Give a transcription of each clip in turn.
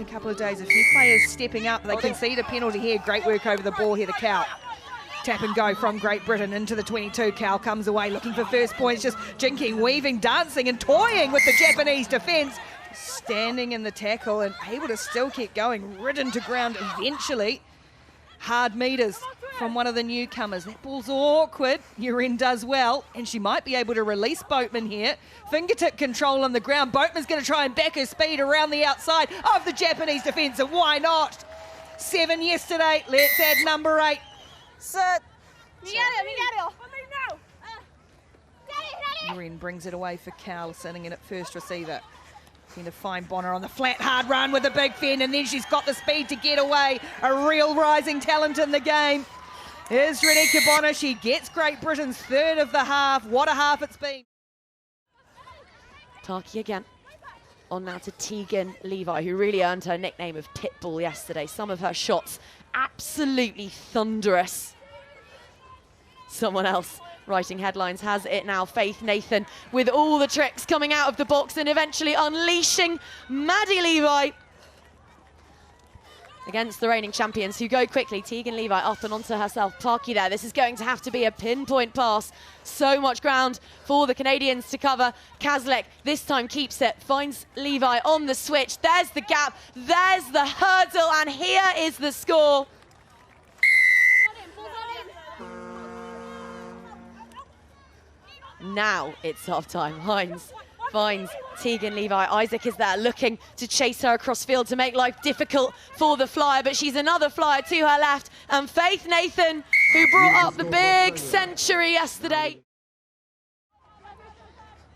couple of days. A few players stepping up. They concede a penalty here. Great work over the ball here, the Cow. Tap and go from Great Britain into the 22. Cow comes away looking for first points, just jinking, weaving, dancing and toying with the Japanese defence. Standing in the tackle and able to still keep going, ridden to ground eventually. Hard meters from one of the newcomers. That ball's awkward. Uren does well, and she might be able to release Boatman here. Fingertip control on the ground. Boatman's going to try and back her speed around the outside of the Japanese defence, and why not? 7 yesterday, let's add number 8. Uren brings it away for Cal, sitting in at first receiver. Going to find Bonner on the flat, hard run with a big fin, and then she's got the speed to get away. A real rising talent in the game is Renika Bonner. She gets Great Britain's third of the half. What a half it's been. Taki again. On now to Tegan Levi, who really earned her nickname of Pitbull yesterday. Some of her shots absolutely thunderous. Someone else writing headlines has it now. Faith Nathan with all the tricks coming out of the box and eventually unleashing Maddie Levi against the reigning champions who go quickly. Tegan Levi up and onto herself. Parky there. This is going to have to be a pinpoint pass. So much ground for the Canadians to cover. Kazlek this time keeps it, finds Levi on the switch. There's the gap, there's the hurdle, and here is the score. Now it's half time. Hines finds Tegan Levi. Isaac is there looking to chase her across field to make life difficult for the flyer, but she's another flyer to her left. And Faith Nathan, who brought up the big century yesterday.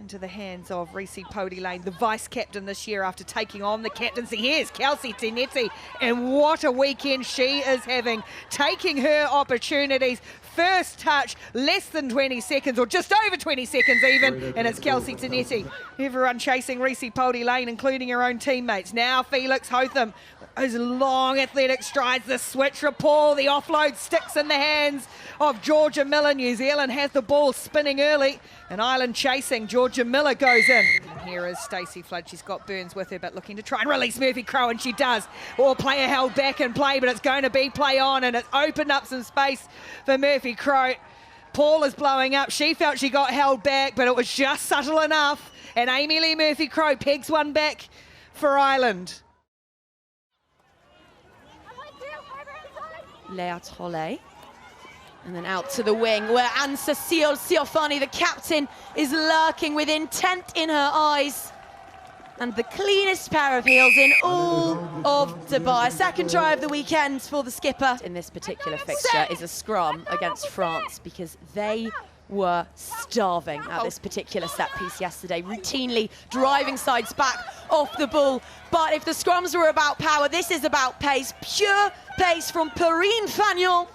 Into the hands of Reese Pody Lane, the vice-captain this year after taking on the captaincy. Here's Kelsey Tinetti, and what a weekend she is having, taking her opportunities. First touch, less than 20 seconds, or just over 20 seconds even, and it's Kelsey Tinetti. Everyone chasing Reese Pody Lane, including her own teammates. Now Felix Hotham, those long athletic strides, the switch Paul, the offload sticks in the hands of Georgia Miller. New Zealand has the ball spinning early, and Ireland chasing. Georgia Miller goes in. And here is Stacey Flood. She's got Burns with her, but looking to try and release Murphy Crowe, and she does. Or player held back in play, but it's going to be play on, and it's opened up some space for Murphy Crowe. Paul is blowing up. She felt she got held back, but it was just subtle enough. And Amy Lee Murphy Crowe pegs one back for Ireland. Lea Trolle. And then out to the wing where Anne-Cécile Siofani, the captain, is lurking with intent in her eyes. And the cleanest pair of heels in all of Dubai. Second try of the weekend for the skipper. In this particular fixture is a scrum against France because they were starving at this particular set piece yesterday, routinely driving sides back off the ball. But if the scrums were about power, this is about pace, pure pace from Perrine Fagnon,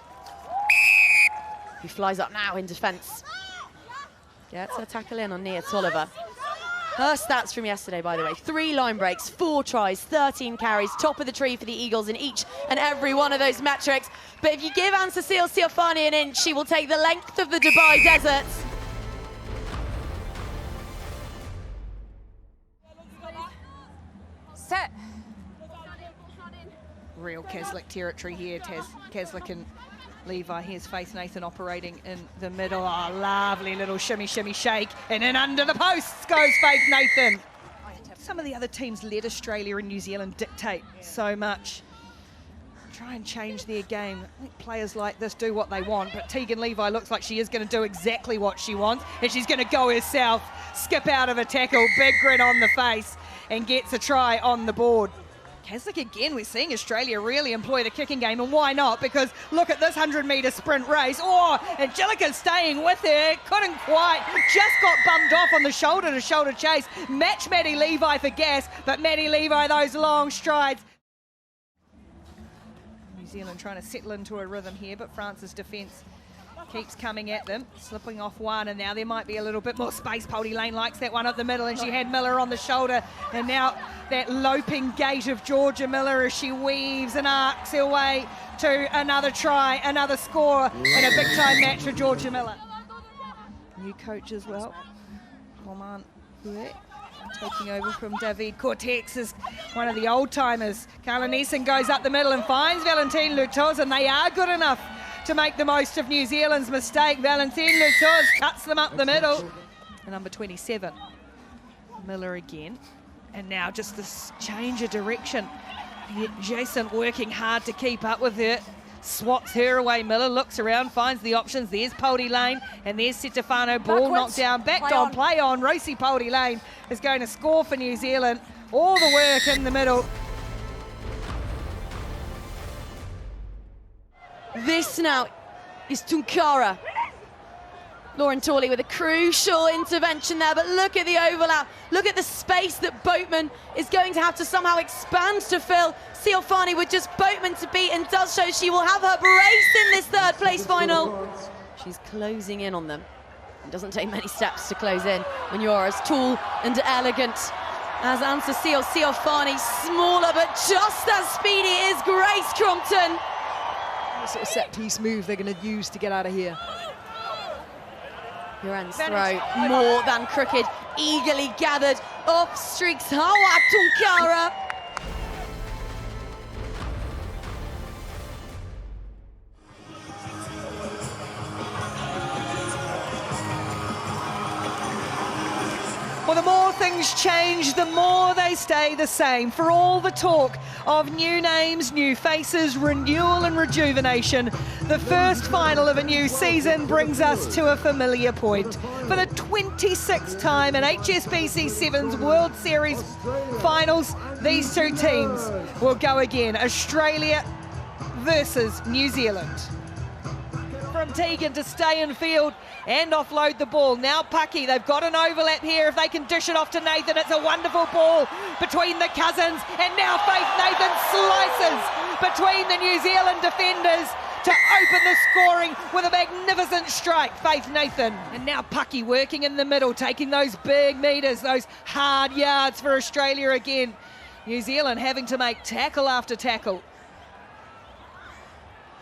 who flies up now in defence. Gets her tackle in on Nia Tolliver. Her stats from yesterday, by the way: 3 line breaks, 4 tries, 13 carries, top of the tree for the Eagles in each and every one of those metrics. But if you give Anne-Cécile Siofani an inch, she will take the length of the Dubai desert. Set. Real Kazlek territory here. Kazlek and Levi. Here's Faith Nathan operating in the middle. Oh, lovely little shimmy, shimmy, shake. And then under the posts goes Faith Nathan. Some of the other teams let Australia and New Zealand dictate so much. Try and change their game. I think players like this do what they want, but Tegan Levi looks like she is going to do exactly what she wants, and she's going to go herself, skip out of a tackle, big grin on the face, and gets a try on the board. Kazlek again, we're seeing Australia really employ the kicking game, and why not? Because look at this 100-metre sprint race. Oh, Angelica staying with her, couldn't quite, just got bummed off on the shoulder-to-shoulder chase. Match Maddie Levi for gas, but Maddie Levi, those long strides. New Zealand trying to settle into a rhythm here, but France's defence keeps coming at them, slipping off one, and now there might be a little bit more space. Pody Lane likes that one up the middle, and she had Miller on the shoulder, and now that loping gait of Georgia Miller as she weaves and arcs her way to another try, another score, and a big-time match for Georgia Miller. New coach as well, Roman Huet. Taking over from David Cortex is one of the old-timers. Carla Neeson goes up the middle and finds Valentine Lutos, and they are good enough to make the most of New Zealand's mistake. Valentine Lutos cuts them up the middle. And number 27, Miller again. And now just this change of direction. Jason working hard to keep up with her. Swats her away. Miller looks around, finds the options. There's Poldy Lane, and there's Setefano. Ball knocked down, backed on, play on. Rosie Poldy Lane is going to score for New Zealand. All the work in the middle. This now is Tunkara. Lauren Torley with a crucial intervention there, but look at the overlap. Look at the space that Boatman is going to have to somehow expand to fill. Siofani with just Boatman to beat, and does show she will have her brace in this third place final. She's closing in on them. It doesn't take many steps to close in when you're as tall and elegant as Anne-Cécile Siofani. Smaller but just as speedy is Grace Crompton. The sort of set piece move they're going to use to get out of here. Joran's throw, more than crooked, eagerly gathered up streaks Hawa Tunkara. Well, the more things change, the more they stay the same. For all the talk of new names, new faces, renewal and rejuvenation, the first final of a new season brings us to a familiar point. For the 26th time in HSBC Sevens World Series finals, these two teams will go again. Australia versus New Zealand. From Tegan to stay in field and offload the ball. Now Pucky, they've got an overlap here. If they can dish it off to Nathan, it's a wonderful ball between the cousins. And now Faith Nathan slices between the New Zealand defenders to open the scoring with a magnificent strike. Faith Nathan. And now Pucky working in the middle, taking those big meters, those hard yards for Australia again. New Zealand having to make tackle after tackle.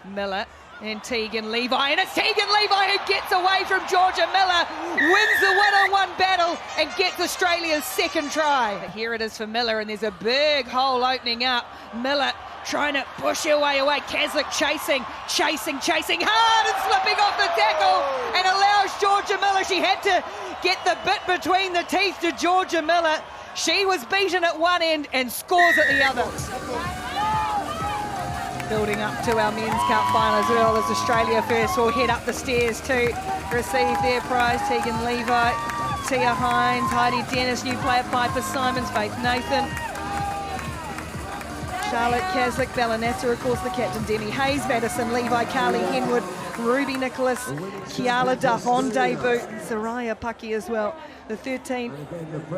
Miller and Tegan Levi, and it's Tegan Levi who gets away from Georgia Miller, wins the one-on-one battle and gets Australia's second try. Here it is for Miller, and there's a big hole opening up. Miller trying to push her way away. Kaslik chasing hard and slipping off the tackle, and allows Georgia Miller. She had to get the bit between the teeth to Georgia Miller. She was beaten at one end and scores at the other. Building up to our Men's Cup final as well, as Australia first will head up the stairs to receive their prize. Tegan Levi, Tia Hines, Heidi Dennis, new player Piper Simons, Faith Nathan, Charlotte Kaslik, Ballanassa, of course the captain, Demi Hayes, Madison Levi, Carly Henwood, Ruby Nicholas, Kiala Dahon debut, Soraya Pucky as well. The 13th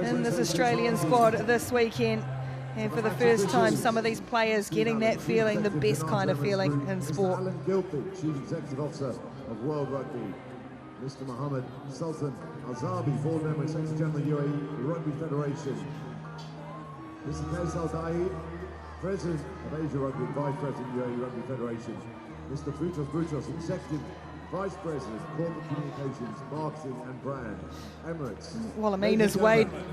in this Australian squad this weekend. And for the first time, some of these players getting that feeling, the best kind of feeling in sport. Alan Gilpin, Chief Executive Officer of World Rugby. Mr. Mohammed Sultan Azabi, Board Member, Secretary General UAE Rugby Federation. Mr. Faisal Dahi, President of Asia Rugby, Vice President UAE Rugby Federation. Mr. Boutros, Executive Vice President, Corporate Communications, Marketing and Brand, Emirates. Walamina's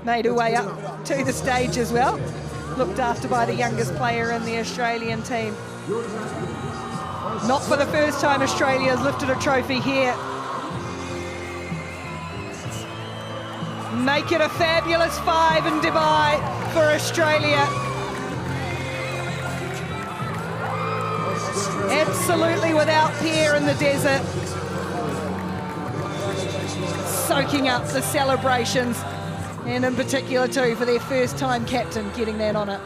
made her way up to the stage as well. Looked after by the youngest player in the Australian team. Not for the first time Australia has lifted a trophy here. Make it a fabulous 5 in Dubai for Australia. Absolutely without peer in the desert. Soaking up the celebrations, and in particular too for their first time captain getting that honour.